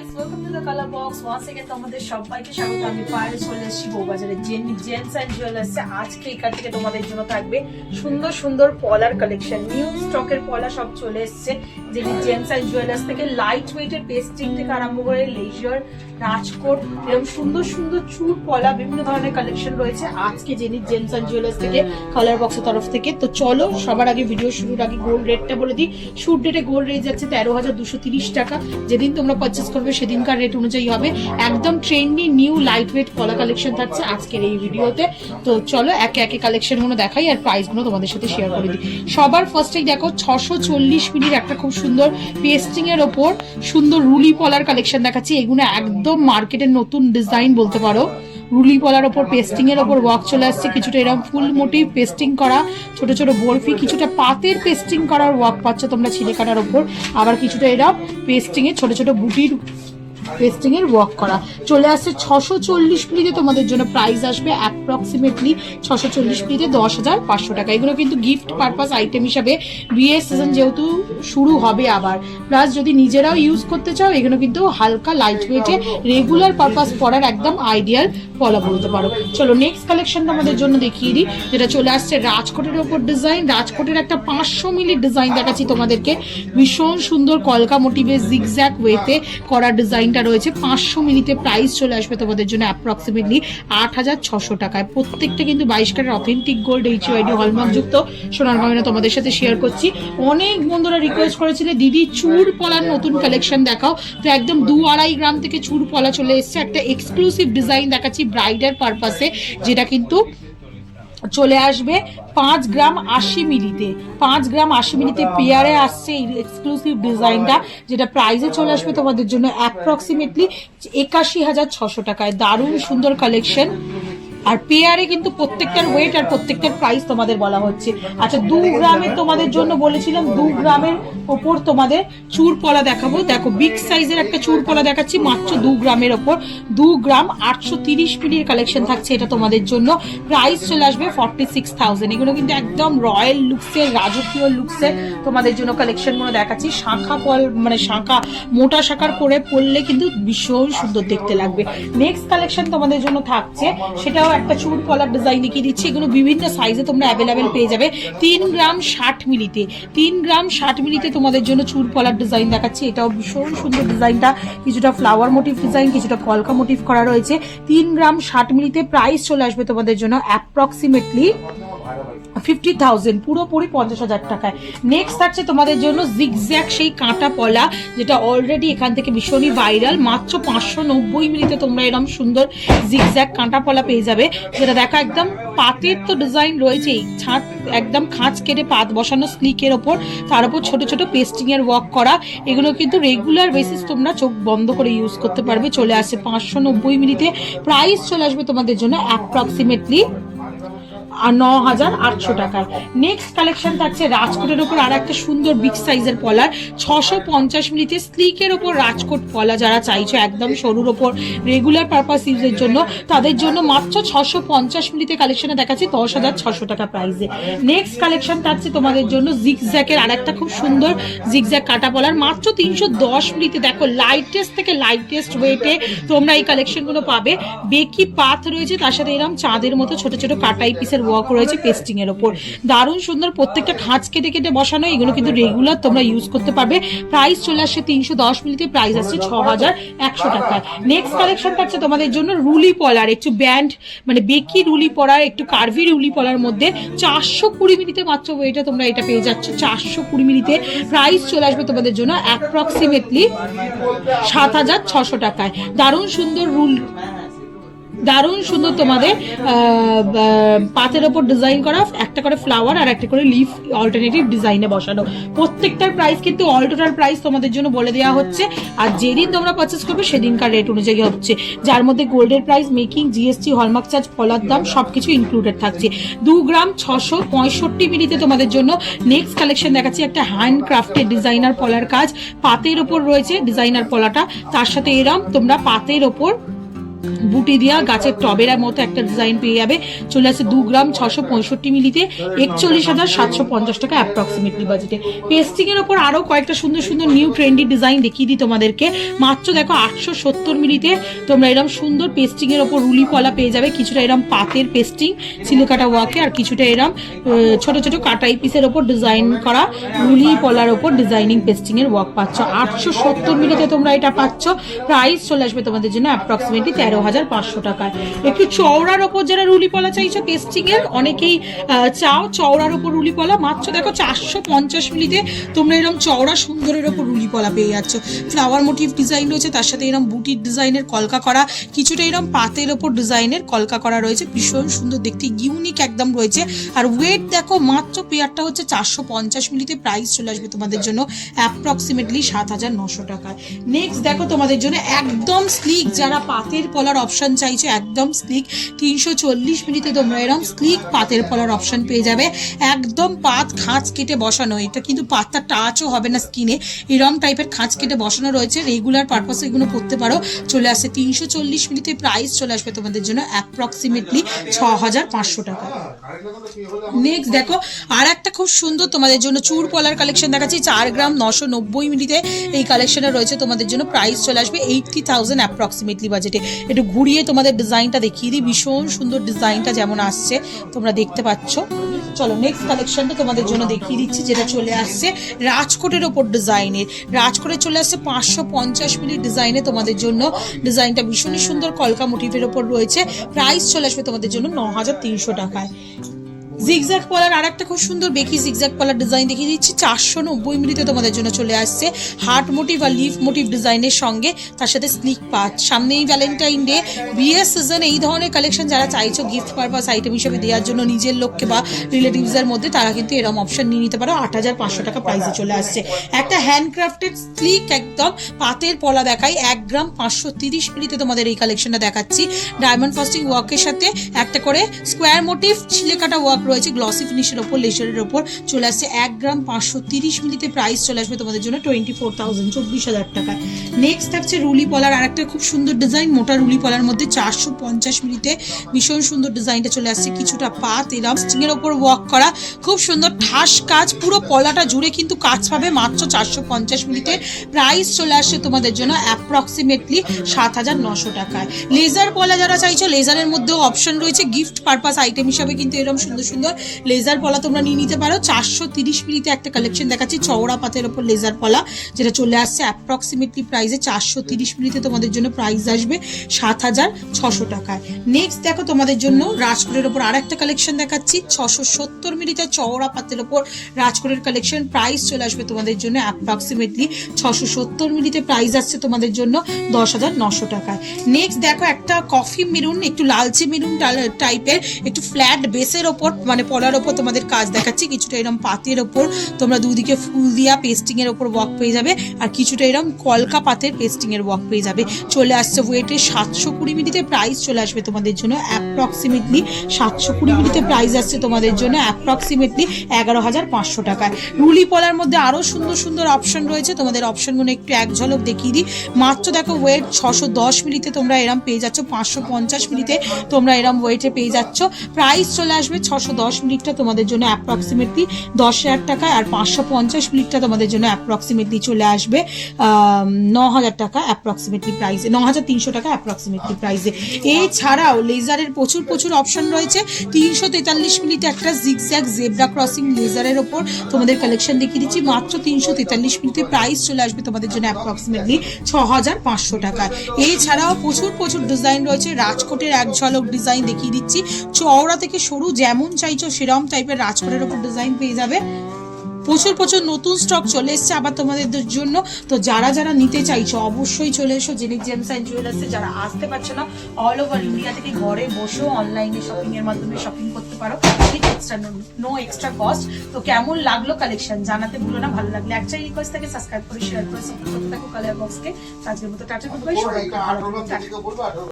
Guys, welcome to the colour box. Once again তোমাদের সবাইকে স্বাগত। আমি পায়েল চলে এসেছি বউবাজারে জেন্টস অ্যান্ড জুয়েলার্সে। আজকে এখান থেকে তোমাদের জন্য থাকবে সুন্দর সুন্দর পলার কালেকশন, নিউ স্টকের পলা সব চলে এসেছে। জেন্টস অ্যান্ড জুয়েলার্স থেকে লাইট ওয়েটের পেস্টিং থেকে আরম্ভ করে লেজার, রাজকোট, এরকম সুন্দর সুন্দর চুর পলা, বিভিন্ন ধরনের কালেকশন রয়েছে আজকে জেন্টস অ্যান্ড জুয়েলার্স থেকে, কালার বক্সের তরফ থেকে। তো চলো, সবার আগে ভিডিও শুরুর আগে গোল্ড রেটটা বলে দিই। শুট ডেটে গোল্ড রেট যাচ্ছে 13,230 টাকা। যেদিন তোমরা পারচেস করবে সেদিনকার রেট অনুযায়ী হবে। একদম ট্রেন্ডি নিউ লাইট ওয়েট পলা কালেকশন থাকছে আজকের এই ভিডিওতে। তো চলো একে একে কালেকশন গুলো দেখাই আর প্রাইস গুলো তোমাদের সাথে শেয়ার করে দিই। সবার ফার্স্টেই দেখো 640 মিনিট একটা খুব সুন্দর পেস্টিং এর ওপর সুন্দর রুলি পলার কালেকশন দেখাচ্ছি। এগুলো একদম মার্কেটের নতুন ডিজাইন বলতে পারো। রুলি পলার ওপর পেস্টিং এর ওপর ওয়ার্ক চলে আসছে। কিছুটা এরকম ফুল মোটিভ পেস্টিং করা, ছোট ছোট বরফি, কিছুটা পাতের পেস্টিং করার ওয়ার্ক পাচ্ছ তোমরা ছিলে কাটার ওপর। আবার কিছুটা এরকম পেস্টিং এ ছোট ছোট বুটির পেস্টিং এর ওয়ার্ক করা চলে আসছে। 640 মিনিটে তোমাদের জন্য প্রাইস আসবে অ্যাপ্রক্সিমেটলি 640 মিনিটে 10,500 টাকা। এগুলো কিন্তু গিফট পারপাস আইটেম হিসাবে বিয়ের সিজন যেহেতু শুরু হবে আবার, প্লাস যদি নিজেরাও ইউজ করতে চাও এগুলো কিন্তু হালকা লাইট ওয়েটে রেগুলার পারপাস পরার একদম আইডিয়াল পলা বলতে পারো। চলো নেক্সট কালেকশন তোমাদের জন্য দেখিয়ে দিই, যেটা চলে আসছে রাজকোটের ওপর ডিজাইন। রাজকোটের একটা 500 মিলির ডিজাইন দেখাচ্ছি তোমাদেরকে। ভীষণ সুন্দর কলকা মোটিভে জিগজ্যাগ ওয়েতে করা ডিজাইন রয়েছে। 500 মিলিতে প্রাইস চলে আসবে তোমাদের জন্য অ্যাপ্রক্সিমেটলি 8,600 টাকায়। প্রত্যেকটা কিন্তু 22 carat authentic gold HUID hallmark যুক্ত সোনার গয়না তোমাদের সাথে শেয়ার করছি। অনেক বন্ধুরা রিকোয়েস্ট করেছিলে দিদি চুর পলার নতুন কালেকশন দেখাও, তো একদম 2-2.5 গ্রাম থেকে চুর পলা চলে এসছে। একটা এক্সক্লুসিভ ডিজাইন দেখাচ্ছি ব্রাইডার পারপাসে, যেটা কিন্তু চলে আসবে 5 গ্রাম 80 মিলিতে। 5 গ্রাম 80 মিলিতে পেয়ারে আসছে এই এক্সক্লুসিভ ডিজাইনটা, যেটা প্রাইসে চলে আসবে তোমাদের জন্য অ্যাপ্রক্সিমেটলি 81,600 টাকায়। দারুণ সুন্দর কালেকশন। আর পেয়ারে কিন্তু প্রত্যেকটার ওয়েট আর প্রত্যেকটার প্রাইস তোমাদের বলা হচ্ছে। আচ্ছা, 2 গ্রামের তোমাদের জন্য বলেছিলাম 2 গ্রামের ওপর তোমাদের চুর পলা দেখাবো। দেখো বিগ সাইজের একটা চুর পলা দেখাচ্ছি মাত্র 2 গ্রামের ওপর। 2 গ্রাম 830 মিলির কালেকশন থাকছে এটা তোমাদের জন্য। প্রাইস চলে আসবে 46,000। এগুলো কিন্তু একদম রয়্যাল লুকসের, রাজকীয় লুকসের তোমাদের জন্য কালেকশন গুলো দেখাচ্ছি। শাঁখা মানে শাঁখা, মোটা শাঁখার করে পরলে কিন্তু ভীষণ সুন্দর দেখতে লাগবে। নেক্সট কালেকশন তোমাদের জন্য থাকছে, সেটাও একটা চুর পলার ডিজাইন দেখিয়ে দিচ্ছি। এগুলো বিভিন্ন সাইজে তোমরা অ্যাভেলেবেল পেয়ে যাবে। 3 গ্রাম 60 মিলিতে, 3 গ্রাম 60 মিলিতে তোমাদের জন্য চুর পলার ডিজাইন দেখাচ্ছি। এটাও ভীষণ সুন্দর ডিজাইনটা, কিছুটা ফ্লাওয়ার মোটিভ ডিজাইন, কিছুটা কলকা মোটিভ করা রয়েছে। 3 গ্রাম 60 মিলিতে প্রাইস চলে আসবে তোমাদের জন্য অ্যাপ্রক্সিমেটলি 50,000, পুরোপুরি 50,000 টাকায়। নেক্সট থাকছে তোমাদের জন্য জিগজ্যাগ সেই কাঁটা পলা, যেটা অলরেডি এখান থেকে ভীষণই ভাইরাল। মাত্র 590 মিলিতে তোমরা এরকম সুন্দর জিগজ্যাগ কাঁটা পলা পেয়ে যাবে, যেটা দেখা একদম পাতের তো ডিজাইন রয়েছেই, ছাঁচ একদম খাঁচ কেটে পাত বসানো স্লিকের ওপর, তার উপর ছোট ছোট পেস্টিং এর ওয়ার্ক করা। এগুলো কিন্তু রেগুলার বেসিস তোমরা চোখ বন্ধ করে ইউজ করতে পারবে। চলে আসছে 590 মিলিতে, প্রাইস চলে আসবে তোমাদের জন্য অ্যাপ্রক্সিমেটলি 9,800 টাকায়। নেক্সট কালেকশন থাকছে রাজকোটের ওপর আর একটা সুন্দর বিগ সাইজের পলার। 650 মিলিতে স্লিকের ওপর রাজকোট পলা যারা চাইছো একদম সরুর ওপর রেগুলার পারপাস ইউজের জন্য, তাদের জন্য মাত্র 650 মিলিতে কালেকশনে দেখাচ্ছি 10,600 টাকা প্রাইসে। নেক্সট কালেকশন থাকছে তোমাদের জন্য জিগজ্যাগের আর একটা খুব সুন্দর জিগজ্যাগ কাটা পলার, মাত্র 310 মিলিতে। দেখো লাইটেস্ট থেকে লাইটেস্ট ওয়েটে তোমরা এই কালেকশনগুলো পাবে। বেকি পাত রয়েছে, তার সাথে এরকম চাঁদের মতো ছোট ছোট কাটাই পিসের ওয়ার্ক রয়েছে পেস্টিং এর ওপর। দারুণ সুন্দর, প্রত্যেকটা খাঁচ কেটে কেটে বসানো। এগুলো কিন্তু রেগুলার তোমরা ইউজ করতে পারবে। প্রাইস চলে আসছে 310 মিলিতে, প্রাইস আসছে 6,100 টাকায়। নেক্সট কালেকশন থাকছে তোমাদের জন্য রুলি পলার, একটু ব্যান্ড মানে বেকি রুলি পলার, একটু কার্ভি রুলি পলার মধ্যে 420 মিলিতে মাত্র ওয়েটে তোমরা এটা পেয়ে যাচ্ছ। 420 মিলিতে প্রাইস চলে আসবে তোমাদের জন্য অ্যাপ্রক্সিমেটলি 7,600 টাকায়। দারুণ সুন্দর দারুণ সুন্দর তোমাদের পাতের ওপর ডিজাইন করা, একটা করে ফ্লাওয়ার আর একটা করে লিফ অল্টারনেটিভ ডিজাইনে বসানো। প্রত্যেকটার প্রাইস কিন্তু অল টোটাল প্রাইস তোমাদের জন্য বলে দেওয়া হচ্ছে, আর যেদিন তোমরা পারচেস করবে সেদিনকার রেট অনুযায়ী হচ্ছে, যার মধ্যে গোল্ডের price, making, GST, hallmark charge, পলার দাম সবকিছু ইনক্লুডেড থাকছে। 2 গ্রাম 665 মিলিতে তোমাদের জন্য নেক্সট কালেকশন দেখাচ্ছি। একটা হ্যান্ড ক্রাফটেড ডিজাইনার পলার কাজ, পাতের ওপর রয়েছে ডিজাইনার পলাটা, তার সাথে এরম তোমরা পাতের ওপর বুটি দিয়া গাছের টবের মতো একটা ডিজাইন পেয়ে যাবে, চলে আসছে 2 গ্রাম 665 মিলিতে 41,750 টাকা অ্যাপ্রক্সিমেটলি বাজেটে। পেস্টিং এর ওপর আরো কয়েকটা সুন্দর সুন্দর নিউ ট্রেন্ডি ডিজাইন দেখিয়ে দিই তোমাদেরকে। মাত্র দেখো 870 মিলিতে তোমরা এরকম সুন্দর পেস্টিং এর ওপর রুলি পলা পেয়ে যাবে, কিছুটা এরকম পাতের পেস্টিং সিলিকাটা ওয়ার্কে, আর কিছুটা এরকম ছোট ছোট কাটাই পিসের ওপর ডিজাইন করা রুলি পলার ওপর ডিজাইনিং পেস্টিং এর ওয়ার্ক পাচ্ছ। 870 মিলিতে তোমরা এটা পাচ্ছ। প্রাইস চলে আসবে তোমাদের জন্য অ্যাপ্রক্সিমেটলি 13,500 টাকায়। একটু চওড়ার ওপর যারা রুলি পলা চাইছো পেস্টিং এর, অনেকেই চাও চওড়ার ওপর রুলি পলা, মাত্র দেখো 450 মিলিতে তোমরা এরকম চওড়া সুন্দরের ওপর রুলি পলা পেয়ে যাচ্ছ। ফ্লাওয়ার মোটিভ ডিজাইন রয়েছে, তার সাথে এরকম বুটির ডিজাইনের কলকা করা, কিছুটা এরকম পাতের ওপর ডিজাইনের কলকা করা রয়েছে, ভীষণ সুন্দর দেখতে, ইউনিক একদম রয়েছে। আর ওয়েট দেখো মাত্র পেয়ারটা হচ্ছে 450 মিলিতে। প্রাইস চলে আসবে তোমাদের জন্য অ্যাপ্রক্সিমেটলি 7,900 টাকায়। নেক্সট দেখো তোমাদের জন্য একদম স্লিক, যারা পাতের পলার অপশন চাইছো একদম স্লিক, 340 মিলিতে তোমরা এরকম স্লিক পাতের পলার অপশন পেয়ে যাবে। একদম পাত খাঁচ কেটে বসানো, এটা কিন্তু পাতটা টাচও হবে না স্কিনে, এরকম টাইপের খাঁচ কেটে বসানো রয়েছে, রেগুলার পারপাসে এগুলো পরতে পারো। চলে আসছে 340 মিলিতে। প্রাইস চলে আসবে তোমাদের জন্য অ্যাপ্রক্সিমেটলি 6,500 টাকা। নেক্সট দেখো আর একটা খুব সুন্দর তোমাদের জন্য চুর পলার কালেকশন দেখাচ্ছি, 4 গ্রাম 990 মিলিতে এই কালেকশনে রয়েছে তোমাদের জন্য। প্রাইস চলে আসবে 80,000 অ্যাপ্রক্সিমেটলি বাজেটে। একটু ঘুরিয়ে তোমাদের ডিজাইনটা দেখিয়ে দিই, ভীষণ সুন্দর ডিজাইনটা যেমন আসছে তোমরা দেখতে পাচ্ছ। চলো নেক্সট কালেকশনটা তোমাদের জন্য দেখিয়ে দিচ্ছি, যেটা চলে আসছে রাজকোটের ওপর ডিজাইনের। রাজকোটে চলে আসছে 550 মিলি ডিজাইনে তোমাদের জন্য। ডিজাইনটা ভীষণই সুন্দর কলকা মোটিভের ওপর রয়েছে। প্রাইস চলে আসবে তোমাদের জন্য 9,300 টাকায়। জিগজ্যাগ পলার আর একটা খুব সুন্দর বেকি জিগজ্যাগ পলার ডিজাইন দেখিয়ে দিচ্ছি, 490 মিলিতে তোমাদের জন্য চলে আসছে। হার্ট মোটিভ আর লিফ মোটিভ ডিজাইনের সঙ্গে তার সাথে স্লিক পাত। সামনেই ভ্যালেন্টাইন ডে, বিয়ের সিজন, এই ধরনের কালেকশন যারা চাইছো গিফট পারপাস আইটেম হিসেবে দেওয়ার জন্য নিজের লোককে বা রিলেটিভসের মধ্যে, তারা কিন্তু এরকম অপশন নিয়ে নিতে পারো। 8,500 টাকা প্রাইসে চলে আসছে। একটা হ্যান্ডক্রাফটেড স্লিক একদম পাতের পলা দেখাই, 1 গ্রাম 530 মিলিতে তোমাদের এই কালেকশনটা দেখাচ্ছি। ডায়মন্ড ফাস্টিং ওয়ার্কের সাথে একটা করে স্কোয়ার মোটিভ ছিলেকাটা ওয়ার্ক রয়েছে, গ্লসি ফিনিশের ওপর লেজারের ওপর চলে আসছে। 1 গ্রাম 530 মিলিতে। প্রাইস চলে আসবে তোমাদের জন্য 24,000 24,000 টাকায়। নেক্সট থাকছে রুলি পলার আর একটা খুব সুন্দর ডিজাইন, মোটা রুলি পলার মধ্যে 450 মিলিতে ভীষণ সুন্দর ডিজাইনটা চলে আসছে। কিছুটা পাত এরম স্টিং এর ওপর ওয়ার্ক করা, খুব সুন্দর ঠাস কাজ, পুরো পলাটা জুড়ে কিন্তু কাজ পাবে মাত্র 450 মিলিতে। প্রাইস চলে আসছে তোমাদের জন্য অ্যাপ্রক্সিমেটলি 7,900 টাকায়। লেজার পলা যারা চাইছো, লেজারের মধ্যেও অপশন রয়েছে গিফট পারপাস আইটেম হিসাবে, কিন্তু এরকম সুন্দর সুন্দর লেজার পলা তোমরা নিয়ে নিতে পারো। 430 মিলিতে একটা কালেকশন দেখাচ্ছি, চওড়া পাতের ওপর লেজার পলা, যেটা চলে আসছে অ্যাপ্রক্সিমেটলি প্রাইসে 430 মিলিতে তোমাদের জন্য প্রাইস আসবে 7,600 টাকায়। নেক্সট দেখো তোমাদের জন্য রাজকোটের ওপর আর একটা কালেকশন দেখাচ্ছি, 670 মিলিতে চওড়া পাতের ওপর রাজকোটের কালেকশন। প্রাইস চলে আসবে তোমাদের জন্য অ্যাপ্রক্সিমেটলি 670 মিলিতে। প্রাইস আসছে তোমাদের জন্য 10,900 টাকায়। নেক্সট দেখো একটা কফি মেরুন, একটু লালচে মেরুন টাইপের, একটু ফ্ল্যাট বেসের ওপর মানে পলার ওপর তোমাদের কাজ দেখাচ্ছি। কিছুটা এরকম পাতের ওপর তোমরা দুদিকে ফুল দিয়া পেস্টিং এর ওপর ওয়ার্ক পেয়ে যাবে, আর কিছুটা এরকম কলকা পাতের পেস্টিং এর ওয়ার্ক পেয়ে যাবে। চলে আসছে ওয়েটে 720 মিলিতে। প্রাইস চলে আসবে তোমাদের জন্য অ্যাপ্রক্সিমেটলি 720 মিলিতে। প্রাইস আসছে তোমাদের জন্য অ্যাপ্রক্সিমেটলি 11,500 টাকায়। রুলি পলার মধ্যে আরো সুন্দর সুন্দর অপশন রয়েছে, তোমাদের অপশনগুলো একটু এক ঝলক দেখিয়ে দিই। মাত্র দেখো ওয়েট 610 মিলিতে তোমরা এরম পেয়ে যাচ্ছ, 550 মিলিতে তোমরা এরম ওয়েটে পেয়ে যাচ্ছ। প্রাইস চলে আসবে 610 মিলিটটা তোমাদের জন্য অ্যাপ্রক্সিমেটলি 10,000 টাকা, আর 550 মিলিটটা তোমাদের জন্য অ্যাপ্রক্সিমেটলি চলে আসবে 9,000 টাকা অ্যাপ্রক্সিমেটলি প্রাইসে, 9,300 টাকা অ্যাপ্রক্সিমেটলি প্রাইসে। এছাড়াও লেজারের প্রচুর প্রচুর অপশন রয়েছে। 343 মিলিতে একটা জিগজ্যাগ জেব্রা ক্রসিং লেজারের ওপর তোমাদের কালেকশন দেখিয়ে দিচ্ছি, মাত্র 343 মিলিতে। প্রাইস চলে আসবে তোমাদের জন্য অ্যাপ্রক্সিমেটলি 6,500 টাকা। এছাড়াও প্রচুর প্রচুর ডিজাইন রয়েছে। রাজকোটের এক ঝলক ডিজাইন দেখিয়ে দিচ্ছি, চওড়া থেকে সরু যেমন চাইছো সেরকম টাইপের রাজকোটের ওপর ডিজাইন পেয়ে যাবে। প্রচুর প্রচুর নতুন স্টক চলে এসছে আবার তোমাদের জন্য। তো যারা যারা নিতে চাইছো অবশ্যই চলে এসো জেনিক জেমস অ্যান্ড জুয়েলার্সে। যারা আসতে পারছো না, অল ওভার ইন্ডিয়া থেকে ঘরে বসেও অনলাইনে শপিং এর মাধ্যমে শপিং করতে পারো, নো এক্সট্রা কস্ট। তো কেমন লাগলো কালেকশন জানাতে ভুলো না। ভালো লাগলে একটা রিকোয়েস্ট থাকে, সাবস্ক্রাইব করে শেয়ার করে সাপোর্ট করতে থাকো কালার বক্সকে। আজকের মতো টাটা, গুড বাই, সবাইকে ভালো থাকো।